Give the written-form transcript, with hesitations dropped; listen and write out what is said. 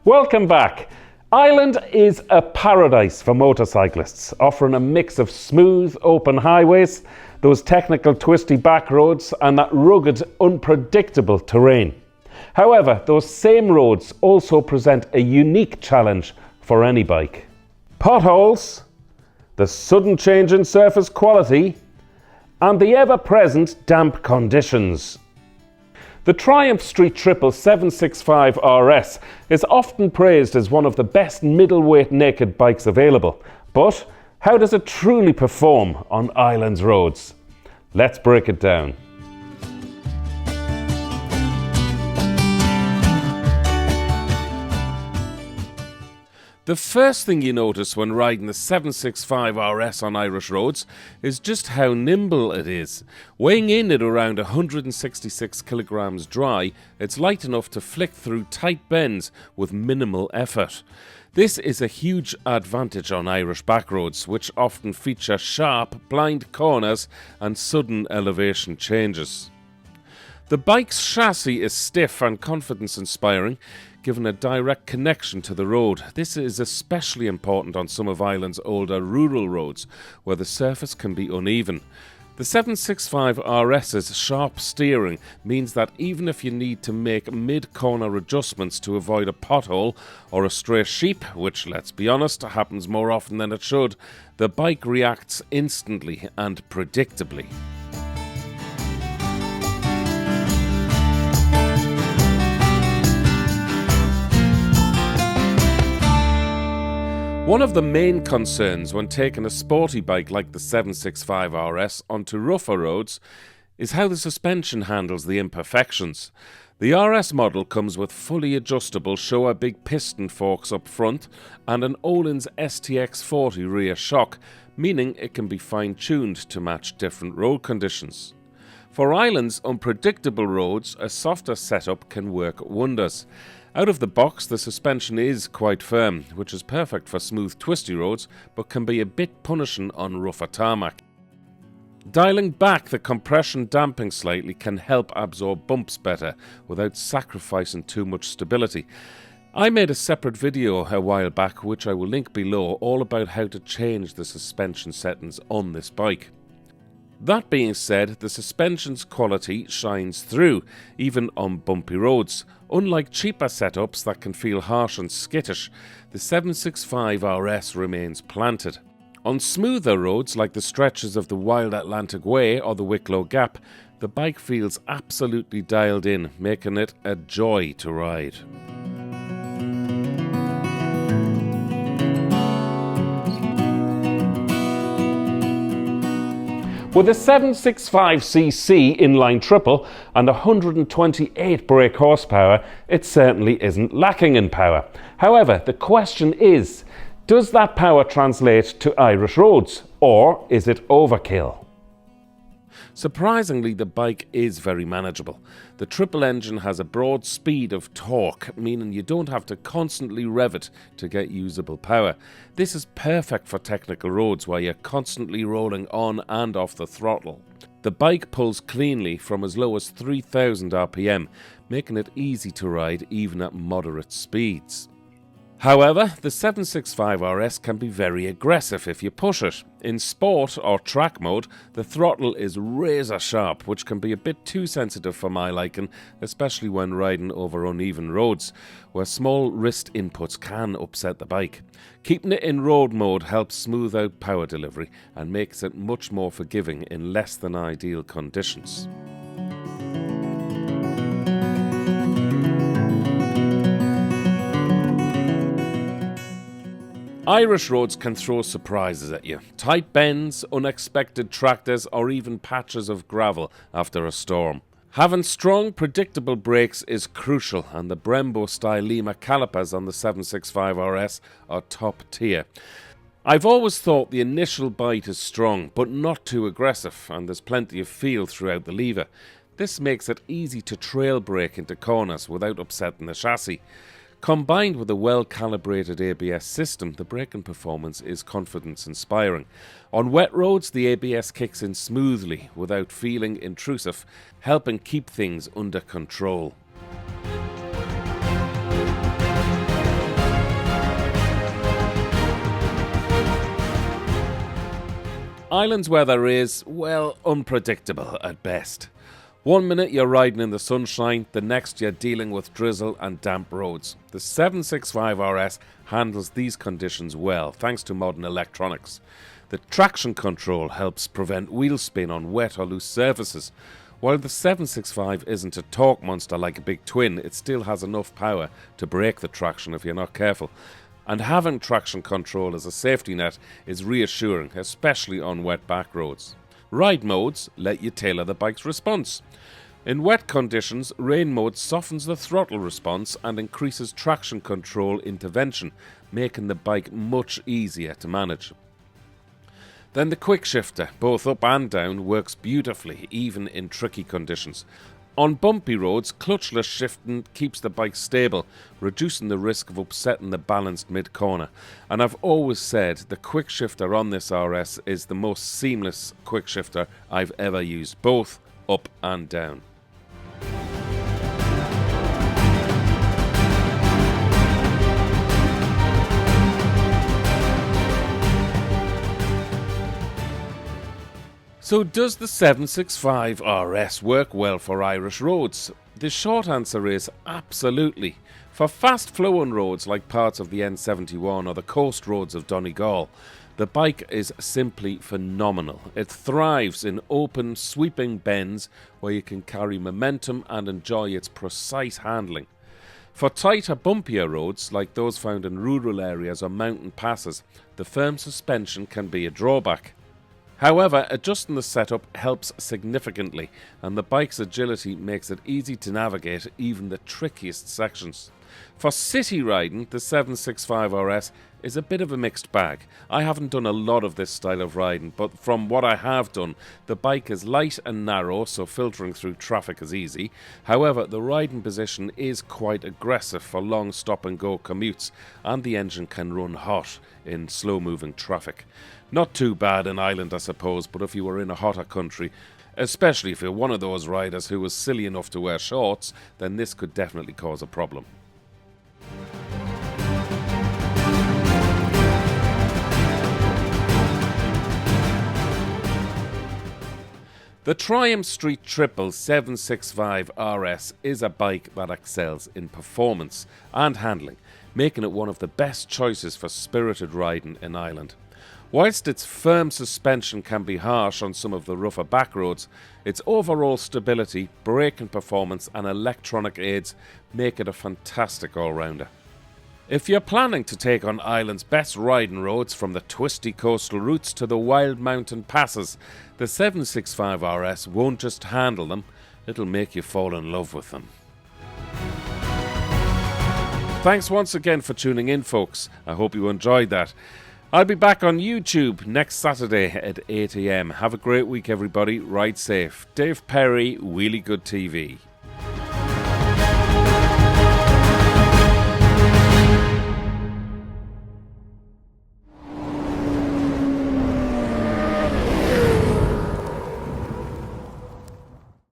Welcome back. Ireland is a paradise for motorcyclists, offering a mix of smooth, open highways, those technical twisty back roads and that rugged, unpredictable terrain. However, those same roads also present a unique challenge for any bike. Potholes, the sudden change in surface quality, and the ever-present damp conditions. The Triumph Street Triple 765 RS is often praised as one of the best middleweight naked bikes available. But how does it truly perform on Ireland's roads? Let's break it down. The first thing you notice when riding the 765 RS on Irish roads is just how nimble it is. Weighing in at around 166 kilograms dry, it's light enough to flick through tight bends with minimal effort. This is a huge advantage on Irish backroads, which often feature sharp, blind corners and sudden elevation changes. The bike's chassis is stiff and confidence-inspiring, given a direct connection to the road. This is especially important on some of Ireland's older rural roads, where the surface can be uneven. The 765 RS's sharp steering means that even if you need to make mid-corner adjustments to avoid a pothole or a stray sheep, which, let's be honest, happens more often than it should, the bike reacts instantly and predictably. One of the main concerns when taking a sporty bike like the 765 RS onto rougher roads is how the suspension handles the imperfections. The RS model comes with fully adjustable Shoei big piston forks up front and an Öhlins STX40 rear shock, meaning it can be fine-tuned to match different road conditions. For Ireland's unpredictable roads, a softer setup can work wonders. Out of the box, the suspension is quite firm, which is perfect for smooth, twisty roads, but can be a bit punishing on rougher tarmac. Dialing back the compression damping slightly can help absorb bumps better, without sacrificing too much stability. I made a separate video a while back, which I will link below, all about how to change the suspension settings on this bike. That being said, the suspension's quality shines through, even on bumpy roads. Unlike cheaper setups that can feel harsh and skittish, the 765 RS remains planted. On smoother roads like the stretches of the Wild Atlantic Way or the Wicklow Gap, the bike feels absolutely dialed in, making it a joy to ride. With a 765cc inline triple and 128 brake horsepower, it certainly isn't lacking in power. However, the question is, does that power translate to Irish roads, or is it overkill? Surprisingly, the bike is very manageable. The triple engine has a broad speed of torque, meaning you don't have to constantly rev it to get usable power. This is perfect for technical roads where you're constantly rolling on and off the throttle. The bike pulls cleanly from as low as 3000 RPM, making it easy to ride even at moderate speeds. However, the 765 RS can be very aggressive if you push it. In sport or track mode, the throttle is razor sharp, which can be a bit too sensitive for my liking, especially when riding over uneven roads, where small wrist inputs can upset the bike. Keeping it in road mode helps smooth out power delivery and makes it much more forgiving in less than ideal conditions. Irish roads can throw surprises at you. Tight bends, unexpected tractors, or even patches of gravel after a storm. Having strong, predictable brakes is crucial, and the Brembo-style Lima calipers on the 765 RS are top tier. I've always thought the initial bite is strong, but not too aggressive, and there's plenty of feel throughout the lever. This makes it easy to trail brake into corners without upsetting the chassis. Combined with a well-calibrated ABS system, the braking performance is confidence-inspiring. On wet roads, the ABS kicks in smoothly without feeling intrusive, helping keep things under control. Islands weather is, well, unpredictable at best. One minute you're riding in the sunshine, the next you're dealing with drizzle and damp roads. The 765 RS handles these conditions well, thanks to modern electronics. The traction control helps prevent wheel spin on wet or loose surfaces. While the 765 isn't a torque monster like a big twin, it still has enough power to break the traction if you're not careful. And having traction control as a safety net is reassuring, especially on wet back roads. Ride modes let you tailor the bike's response. In wet conditions, rain mode softens the throttle response and increases traction control intervention, making the bike much easier to manage. Then the quick shifter, both up and down, works beautifully, even in tricky conditions. On bumpy roads, clutchless shifting keeps the bike stable, reducing the risk of upsetting the balance mid-corner. And I've always said the quick shifter on this RS is the most seamless quick shifter I've ever used, both up and down. So does the 765 RS work well for Irish roads? The short answer is absolutely. For fast flowing roads like parts of the N71 or the coast roads of Donegal, the bike is simply phenomenal. It thrives in open, sweeping bends where you can carry momentum and enjoy its precise handling. For tighter, bumpier roads like those found in rural areas or mountain passes, the firm suspension can be a drawback. However, adjusting the setup helps significantly, and the bike's agility makes it easy to navigate even the trickiest sections. For city riding, the 765 RS is a bit of a mixed bag. I haven't done a lot of this style of riding, but from what I have done, the bike is light and narrow, so filtering through traffic is easy. However, the riding position is quite aggressive for long stop-and-go commutes, and the engine can run hot in slow-moving traffic. Not too bad in Ireland, I suppose, but if you were in a hotter country, especially if you're one of those riders who was silly enough to wear shorts, then this could definitely cause a problem. The Triumph Street Triple 765 RS is a bike that excels in performance and handling, making it one of the best choices for spirited riding in Ireland. Whilst its firm suspension can be harsh on some of the rougher back roads, its overall stability, braking performance and electronic aids make it a fantastic all-rounder. If you're planning to take on Ireland's best riding roads from the twisty coastal routes to the wild mountain passes, the 765 RS won't just handle them, it'll make you fall in love with them. Thanks once again for tuning in, folks. I hope you enjoyed that. I'll be back on YouTube next Saturday at 8 AM. Have a great week, everybody. Ride safe. Dave Perry, WheelieGoodTV.